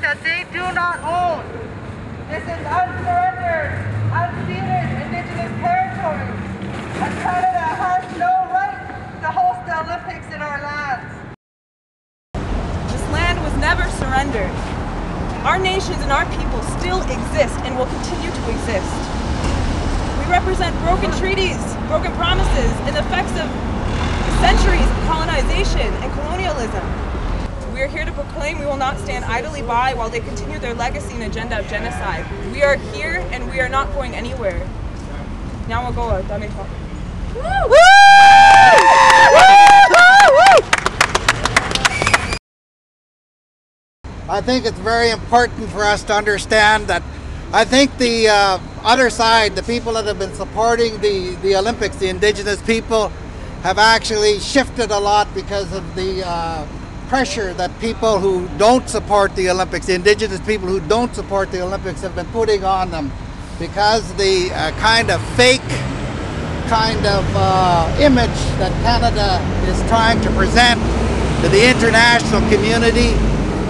that they do not own. This is unsurrendered, unceded Indigenous territory, and Canada has no right to host the Olympics in our lands. This land was never surrendered. Our nations and our people still exist and will continue to exist. We represent broken treaties, broken promises, and the effects of centuries of colonization and colonialism. We are here to proclaim we will not stand idly by while they continue their legacy and agenda of genocide. We are here and we are not going anywhere. Now we'll go. Dame talk. Woo! I think it's very important for us to understand that I think the other side, the people that have been supporting the Olympics, the Indigenous people, have actually shifted a lot because of the pressure that people who don't support the Olympics, the Indigenous people who don't support the Olympics, have been putting on them, because the kind of fake image that Canada is trying to present to the international community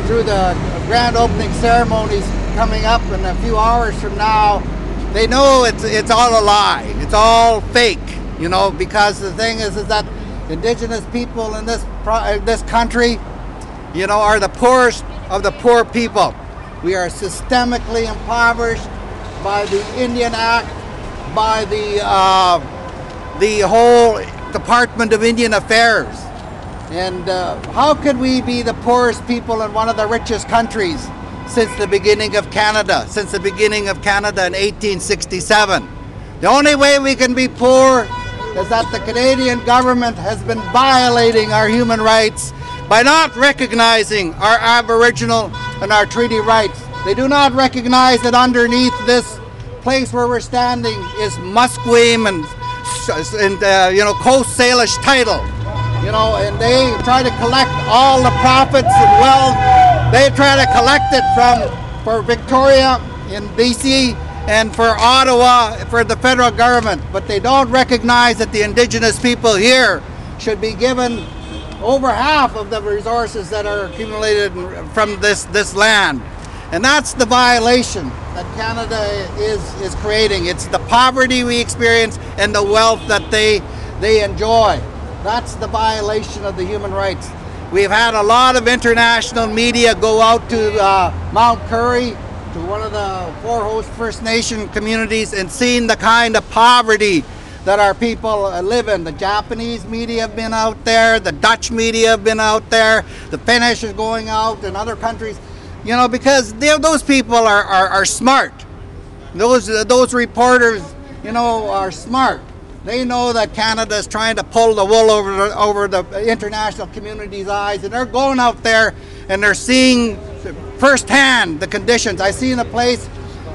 through the grand opening ceremonies coming up in a few hours from now. They know it's all a lie. It's all fake, you know, because the thing is that Indigenous people in this country, you know, are the poorest of the poor people. We are systemically impoverished by the Indian Act, by the whole Department of Indian Affairs. And how could we be the poorest people in one of the richest countries since the beginning of Canada, in 1867? The only way we can be poor is that the Canadian government has been violating our human rights by not recognizing our Aboriginal and our treaty rights. They do not recognize that underneath this place where we're standing is Musqueam and you know, Coast Salish title. You know, and they try to collect all the profits and wealth. They try to collect it for Victoria in BC and for Ottawa for the federal government, but they don't recognize that the Indigenous people here should be given over half of the resources that are accumulated from this land. And that's the violation that Canada is creating. It's the poverty we experience and the wealth that they enjoy. That's the violation of the human rights. We've had a lot of international media go out to Mount Currie, to one of the four host First Nation communities, and seen the kind of poverty that our people live in. The Japanese media have been out there, the Dutch media have been out there, the Finnish is going out, and other countries, you know, because those people are smart. Those reporters, you know, are smart. They know that Canada is trying to pull the wool over the international community's eyes, and they're going out there and they're seeing firsthand the conditions. I seen a place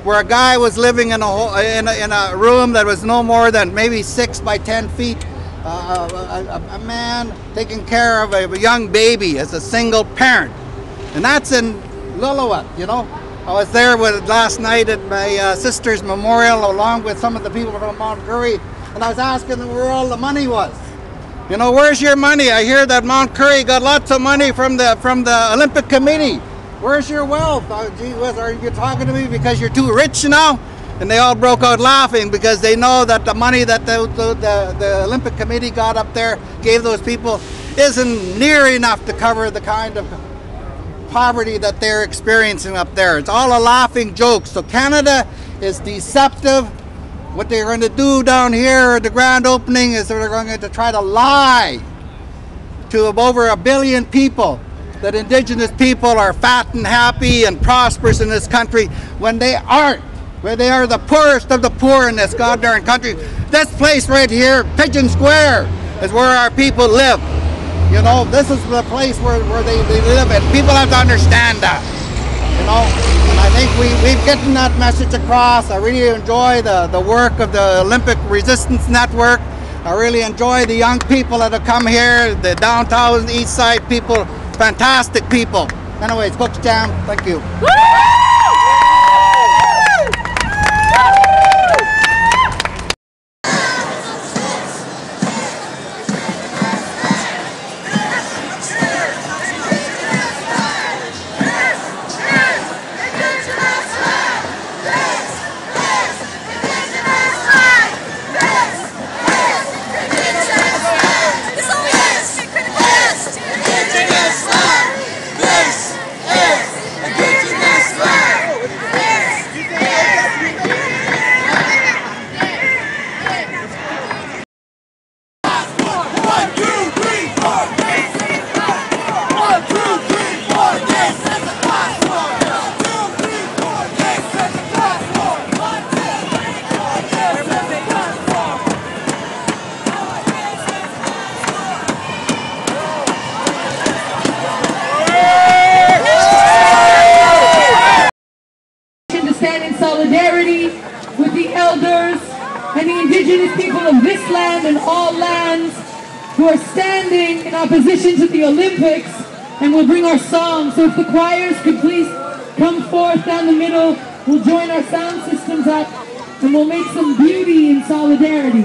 where a guy was living in a room that was no more than maybe 6 by 10 feet. A man taking care of a young baby as a single parent, and that's in Lillooet. You know, I was there last night at my sister's memorial along with some of the people from Mount Currie. And I was asking them where all the money was. You know, where's your money? I hear that Mount Currie got lots of money from the Olympic Committee. Where's your wealth? Oh, gee whiz, are you talking to me because you're too rich now? And they all broke out laughing because they know that the money that the Olympic Committee got up there, gave those people, isn't near enough to cover the kind of poverty that they're experiencing up there. It's all a laughing joke. So Canada is deceptive. What they're going to do down here at the grand opening is they're going to try to lie to over 1 billion people that Indigenous people are fat and happy and prosperous in this country, when they aren't. Where they are the poorest of the poor in this goddamn country. This place right here, Pigeon Square, is where our people live. You know, this is the place where they live, and people have to understand that. You know, and I think we've gotten that message across. I really enjoy the work of the Olympic Resistance Network. I really enjoy the young people that have come here, the downtown east side people, fantastic people. Anyways, Coach Jam, thank you. stand in solidarity with the elders and the indigenous people of this land and all lands who are standing in opposition to the Olympics, and we'll bring our song. So if the choirs could please come forth down the middle, we'll join our sound systems up and we'll make some beauty in solidarity.